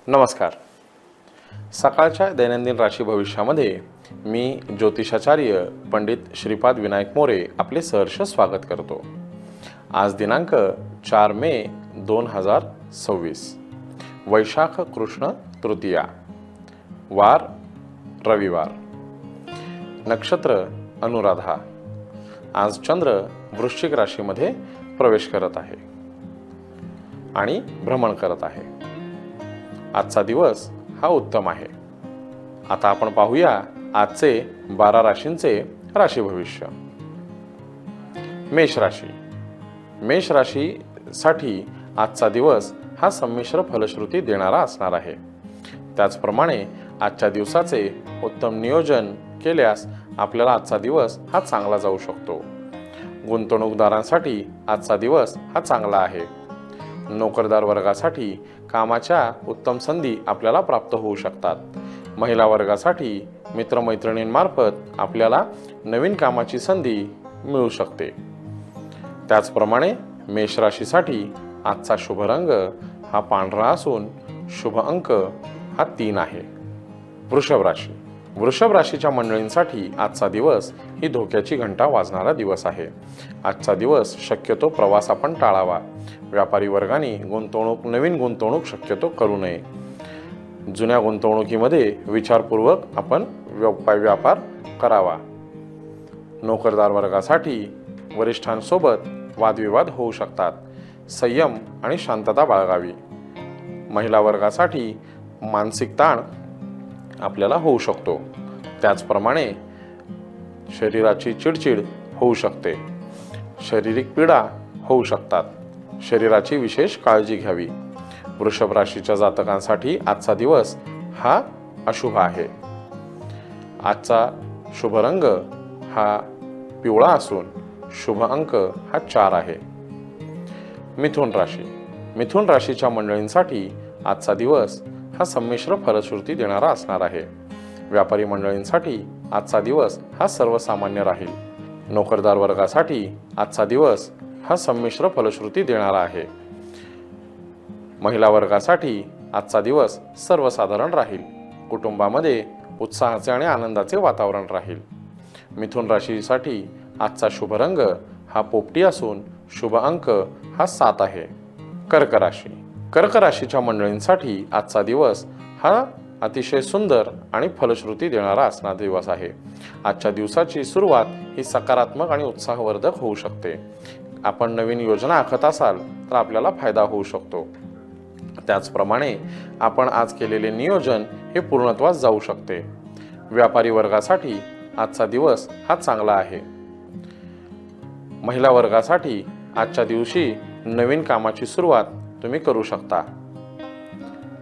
नमस्कार. सकाळच्या दैनंदिन राशी भविष्यामध्ये मी ज्योतिषाचार्य पंडित श्रीपाद विनायक मोरे आपले सहर्ष स्वागत करतो. आज दिनांक 4 मे 2026, वैशाख कृष्ण तृतीया, वार रविवार, नक्षत्र अनुराधा. आज चंद्र वृश्चिक राशीमध्ये प्रवेश करत आहे आणि भ्रमण करत आहे. आजचा दिवस हा उत्तम आहे. आता आपण पाहूया आजचे 12 राशींचे राशी भविष्य. मेष राशी. मेष राशीसाठी आजचा दिवस हा संमिश्र फलश्रुती देणारा असणार आहे. त्याचप्रमाणे आजच्या दिवसाचे उत्तम नियोजन केल्यास आपल्याला आजचा दिवस हा चांगला जाऊ शकतो. गुंतवणूकदारांसाठी आजचा दिवस हा चांगला आहे. नोकरदार वर्गासाठी कामाच्या उत्तम संधी आपल्याला प्राप्त होऊ शकतात. महिला वर्गासाठी मित्रमैत्रिणींमार्फत आपल्याला नवीन कामाची संधी मिळू शकते. त्याचप्रमाणे मेष राशीसाठी आजचा शुभ रंग हा पांढरा असून शुभ अंक हा 3 आहे. वृषभ राशी. वृषभ राशीच्या मंडळींसाठी आजचा दिवस ही धोक्याची घंटा वाजणारा दिवस आहे. आजचा दिवस शक्यतो प्रवास आपण टाळावा. व्यापारी वर्गाने नवीन गुंतवणूक शक्यतो करू नये. जुन्या गुंतवणुकीमध्ये विचारपूर्वक आपण व्यापार करावा. नोकरदार वर्गासाठी वरिष्ठांसोबत वादविवाद होऊ शकतात. संयम आणि शांतता बाळगावी. महिला वर्गासाठी मानसिक ताण आपल्याला होऊ शकतो. त्याचप्रमाणे शरीराची चिडचिड होऊ शकते. शारीरिक पीडा होऊ शकतात. शरीराची विशेष काळजी घ्यावी. वृषभ राशीच्या जातकांसाठी आजचा दिवस हा अशुभ आहे. आजचा शुभ रंग हा पिवळा असून शुभ अंक हा 4 आहे. मिथुन राशी. मिथुन राशीच्या मंडळींसाठी आजचा दिवस हा संमिश्र फलश्रुती देणारा असणार आहे. व्यापारी मंडळींसाठी आजचा दिवस हा सर्वसामान्य राहील. नोकरदार वर्गासाठी आजचा दिवस हा संमिश्र फलश्रुती देणारा आहे. महिला वर्गासाठी आजचा दिवस सर्वसाधारण राहील. कुटुंबामध्ये उत्साहाचे आणि आनंदाचे वातावरण राहील. मिथुन राशीसाठी आजचा शुभ रंग हा पोपटी असून शुभ अंक हा 7 आहे. कर्क राशी. कर्क राशीच्या मंडळींसाठी आजचा दिवस हा अतिशय सुंदर आणि फलश्रुती देणारा असणारा दिवस आहे. आजच्या दिवसाची सुरुवात ही सकारात्मक आणि उत्साहवर्धक होऊ शकते. आपण नवीन योजना आखत असाल तर आपल्याला फायदा होऊ शकतो. त्याचप्रमाणे आपण आज केलेले नियोजन हे पूर्णत्वास जाऊ शकते. व्यापारी वर्गासाठी आजचा दिवस हा चांगला आहे. महिला वर्गासाठी आजच्या दिवशी नवीन कामाची सुरुवात तुम्ही करू शकता.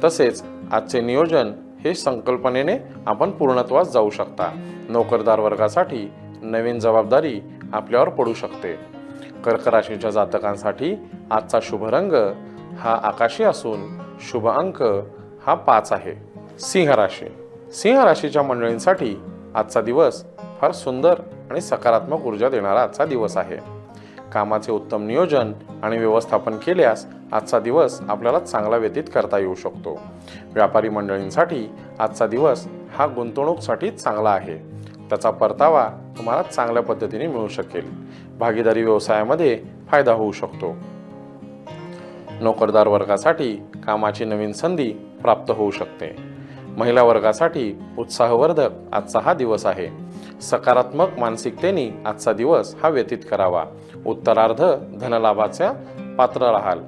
तसेच आजचे नियोजन हे संकल्पनेने आपण पूर्णत्वास जाऊ शकता. नोकरदार वर्गासाठी नवीन जबाबदारी आपल्यावर पडू शकते. कर्क राशीच्या जातकांसाठी आजचा शुभ रंग हा आकाशी असून शुभ अंक हा 5 आहे. सिंह राशी. सिंह राशीच्या मंडळींसाठी आजचा दिवस फार सुंदर आणि सकारात्मक ऊर्जा देणारा आजचा दिवस आहे. कामाचे उत्तम नियोजन आणि व्यवस्थापन केल्यास आजचा दिवस आपल्याला चांगला व्यतीत करता येऊ शकतो. व्यापारी मंडळींसाठी आजचा दिवस हा गुंतवणूकीसाठी चांगला आहे. त्याचा परतावा तुम्हाला चांगल्या पद्धतीने मिळू शकेल. भागीदारी व्यवसायामध्ये फायदा होऊ शकतो. नोकरदार वर्गासाठी कामाची नवीन संधी प्राप्त होऊ शकते. महिला वर्गासाठी उत्साहवर्धक आजचा हा दिवस आहे. सकारात्मक मानसिकतेने आजचा दिवस हा व्यतीत करावा. उत्तरार्ध धनलाभाच्या पात्र राहाल.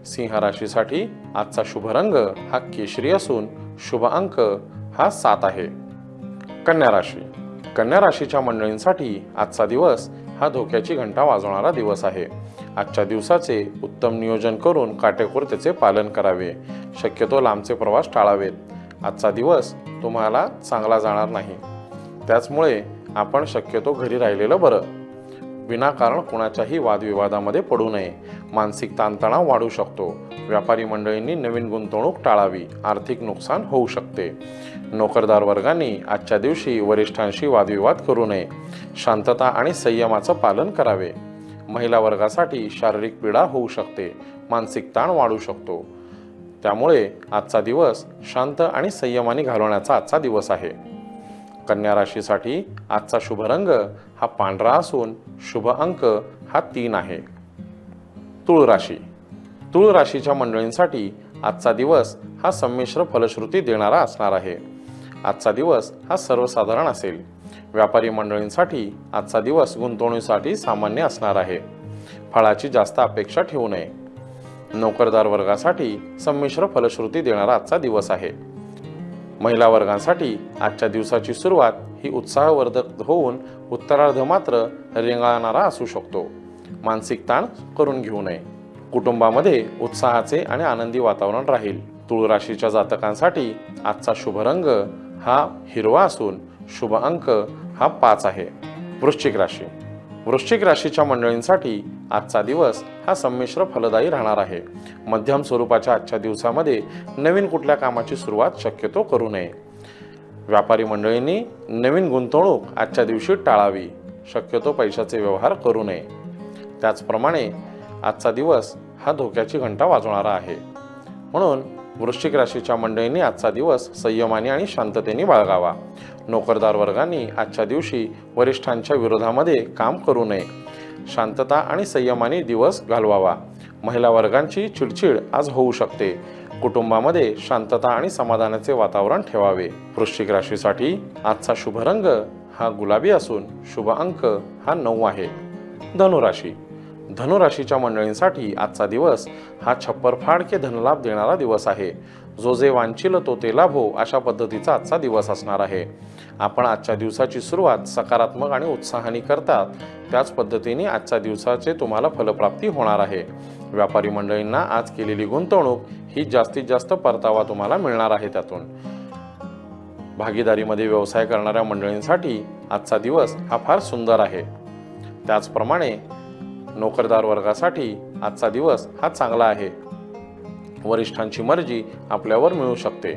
सिंह राशीसाठी आजचा शुभ रंग हा केशरी असून शुभ अंक हा 7 आहे. कन्या राशी. कन्या राशीच्या मंडळींसाठी आजचा दिवस हा धोक्याची घंटा वाजवणारा दिवस आहे. आजच्या दिवसाचे उत्तम नियोजन करून काटेकोर त्याचे पालन करावे. शक्यतो लांबचे प्रवास टाळावेत. आजचा दिवस तुम्हाला चांगला जाणार नाही. त्याचमुळे आपण शक्यतो घरी राहिलेलं बरं. विनाकारण कोणाच्याही वादविवादामध्ये पडू नये. मानसिक ताणतणाव वाढू शकतो. व्यापारी मंडळींनी नवीन गुंतवणूक टाळावी. आर्थिक नुकसान होऊ शकते. नोकरदार वर्गांनी आजच्या दिवशी वरिष्ठांशी वादविवाद करू नये. शांतता आणि संयमाचं पालन करावे. महिला वर्गासाठी शारीरिक पीडा होऊ शकते. मानसिक ताण वाढू शकतो. त्यामुळे आजचा दिवस शांत आणि संयमाने घालवण्याचा आजचा दिवस आहे. कन्या राशीसाठी आजचा शुभ रंग हा पांढरा असून शुभ अंक हा 3 आहे. तुळ राशी. तुळ राशीच्या मंडळींसाठी आजचा दिवस हा संमिश्र फलश्रुती देणारा असणार आहे. आजचा दिवस हा सर्वसाधारण असेल. व्यापारी मंडळींसाठी आजचा दिवस गुंतवणुकीसाठी सामान्य असणार आहे. फळाची जास्त अपेक्षा ठेवू नये. नोकरदार वर्गासाठी संमिश्र फलश्रुती देणारा आजचा दिवस आहे. महिला वर्गासाठी आजच्या दिवसाची सुरुवात ही उत्साहवर्धक होऊन उत्तरार्ध मात्र रेंगाळणारा असू शकतो. मानसिक ताण करून घेऊ नये. कुटुंबामध्ये उत्साहाचे आणि आनंदी वातावरण राहील. तुळ राशीच्या जातकांसाठी आजचा शुभ रंग हा हिरवा असून शुभ अंक हा 5 आहे. वृश्चिक राशी. वृश्चिक राशीच्या मंडळींसाठी आजचा दिवस हा संमिश्र फलदायी राहणार आहे. मध्यम स्वरूपाच्या आजच्या दिवसामध्ये नवीन कुठल्या कामाची सुरुवात शक्यतो करू नये. व्यापारी मंडळींनी नवीन गुंतवणूक आजच्या दिवशी टाळावी. शक्यतो पैशाचे व्यवहार करू नये. त्याचप्रमाणे आजचा दिवस हा धोक्याची घंटा वाजवणारा आहे. म्हणून वृश्चिक राशीच्या मंडळींनी आजचा दिवस संयमाने आणि शांततेने बाळगावा. नोकरदार वर्गांनी आजच्या दिवशी वरिष्ठांच्या विरोधामध्ये काम करू नये. शांतता आणि संयमाने दिवस घालवावा. महिला वर्गांची चिडचिड आज होऊ शकते. कुटुंबामध्ये शांतता आणि समाधानाचे वातावरण ठेवावे. वृश्चिक राशीसाठी आजचा शुभ रंग हा गुलाबी असून शुभ अंक हा 9 आहे. धनुराशी. धनुराशीच्या मंडळींसाठी आजचा दिवस हा छप्पर फाडके धनलाभ देणारा दिवस आहे. जो जे वांछिल तो ते लाभो अशा पद्धतीचा आजचा दिवस असणार आहे. आपण आजच्या दिवसाची सुरुवात सकारात्मक आणि उत्साहाने करतात त्याच पद्धतीने आजच्या दिवसाचे तुम्हाला फलप्राप्ती होणार आहे. व्यापारी मंडळींना आज केलेली गुंतवणूक ही जास्तीत जास्त परतावा तुम्हाला मिळणार आहे. त्यातून भागीदारीमध्ये व्यवसाय करणाऱ्या मंडळींसाठी आजचा दिवस हा फार सुंदर आहे. त्याचप्रमाणे नोकरदार वर्गासाठी आजचा दिवस हा चांगला आहे. वरिष्ठांची मर्जी आपल्यावर मिळू शकते.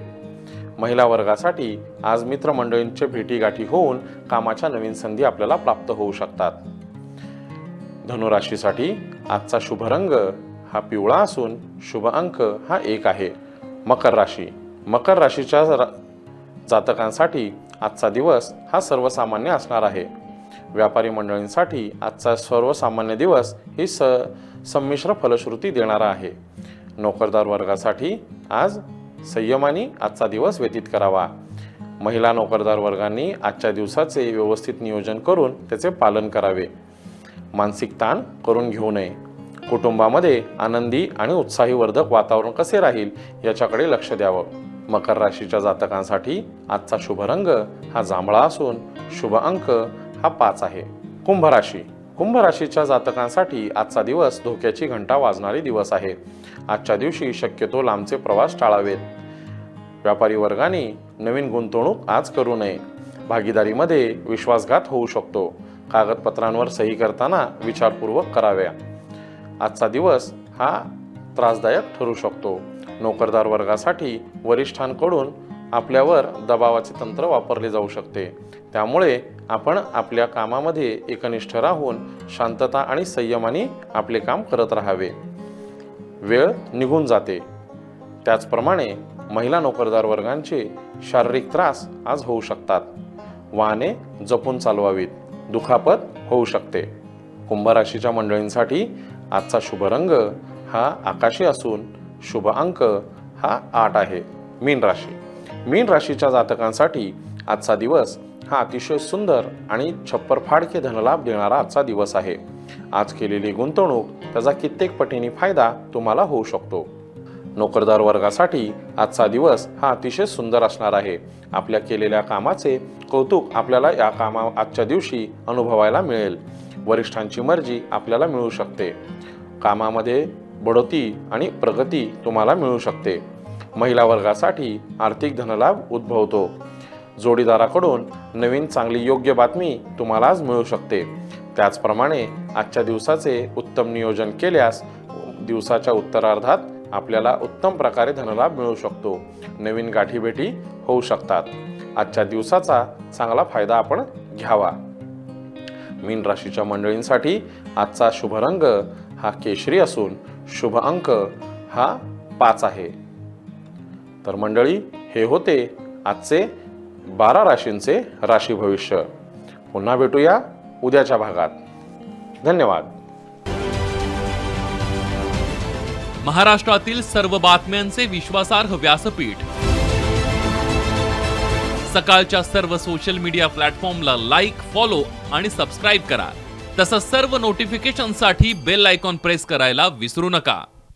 महिला वर्गासाठी आज मित्रमंडळींचे भेटीगाठी होऊन कामाच्या नवीन संधी आपल्याला प्राप्त होऊ शकतात. धनुराशीसाठी आजचा शुभ रंग हा पिवळा असून शुभ अंक हा 1 आहे. मकर राशी. मकर राशीच्या जातकांसाठी आजचा दिवस हा सर्वसामान्य असणार आहे. व्यापारी मंडळींसाठी आजचा सर्वसामान्य दिवस ही संमिश्र फलश्रुती देणारा आहे. नोकरदार वर्गासाठी आज संयमाने आजचा दिवस व्यतीत करावा. महिला नोकरदार वर्गांनी आजच्या दिवसाचे व्यवस्थित नियोजन करून त्याचे पालन करावे. मानसिक ताण करून घेऊ नये. कुटुंबामध्ये आनंदी आणि उत्साहीवर्धक वातावरण कसे राहील याच्याकडे लक्ष द्यावं. मकर राशीच्या जातकांसाठी आजचा शुभ रंग हा जांभळा असून शुभ अंक हा 5 आहे. कुंभ राशी. कुंभ राशीच्या जातकांसाठी आजचा दिवस धोक्याची घंटा वाजणारी दिवस आहे. आजच्या दिवशी शक्यतो लांबचे प्रवास टाळावेत. व्यापारी वर्गाने नवीन गुंतवणूक आज करू नये. भागीदारीमध्ये विश्वासघात होऊ शकतो. कागदपत्रांवर सही करताना विचारपूर्वक कराव्या. आजचा दिवस हा त्रासदायक ठरू शकतो. नोकरदार वर्गासाठी वरिष्ठांकडून आपल्यावर दबावाचे तंत्र वापरले जाऊ शकते. त्यामुळे आपण आपल्या कामामध्ये एकनिष्ठ राहून शांतता आणि संयमाने आपले काम करत राहावे. वेळ निघून जाते. त्याचप्रमाणे महिला नोकरदार वर्गांचे शारीरिक त्रास आज होऊ शकतात. वाहने जपून चालवावीत. दुखापत होऊ शकते. कुंभ राशीच्या मंडळींसाठी आजचा शुभ रंग हा आकाशी असून शुभ अंक हा 8 आहे. मीन राशी. मीन राशीच्या जातकांसाठी आजचा दिवस हा अतिशय सुंदर आणि छप्पर फाडके धनलाभ देणारा आजचा दिवस आहे. आज केलेली गुंतवणूक त्याचा कित्येक पटीने फायदा तुम्हाला होऊ शकतो. नोकरदार वर्गासाठी आजचा दिवस हा अतिशय सुंदर असणार आहे. आपल्या केलेल्या कामाचे कौतुक आपल्याला आजच्या दिवशी अनुभवायला मिळेल. वरिष्ठांची मर्जी आपल्याला मिळू शकते. कामामध्ये बढती आणि प्रगती तुम्हाला मिळू शकते. महिला वर्गासाठी आर्थिक धनलाभ उद्भवतो. जोडीदाराकडून नवीन चांगली योग्य बातमी तुम्हाला आज मिळू शकते. त्याचप्रमाणे आजच्या दिवसाचे उत्तम नियोजन केल्यास दिवसाच्या उत्तरार्धात आपल्याला उत्तम प्रकारे धनलाभ मिळू शकतो. नवीन गाठीभेटी होऊ शकतात. आजच्या दिवसाचा चांगला फायदा आपण घ्यावा. मीन राशीच्या मंडळींसाठी आजचा शुभ रंग हा केशरी असून शुभ अंक हा 5 आहे. तर मंडळी, हे होते आजचे 12 राशींचे राशी भविष्य. पुन्हा भेटूया उद्याच्या भागात. धन्यवाद. महाराष्ट्रातील सर्व बातम्यांचे विश्वासार्ह व्यासपीठ. सकाळच्या सर्व सोशल मीडिया प्लॅटफॉर्मला लाईक, फॉलो आणि सबस्क्राईब करा. तसंच सर्व नोटिफिकेशनसाठी बेल आयकॉन प्रेस करायला विसरू नका.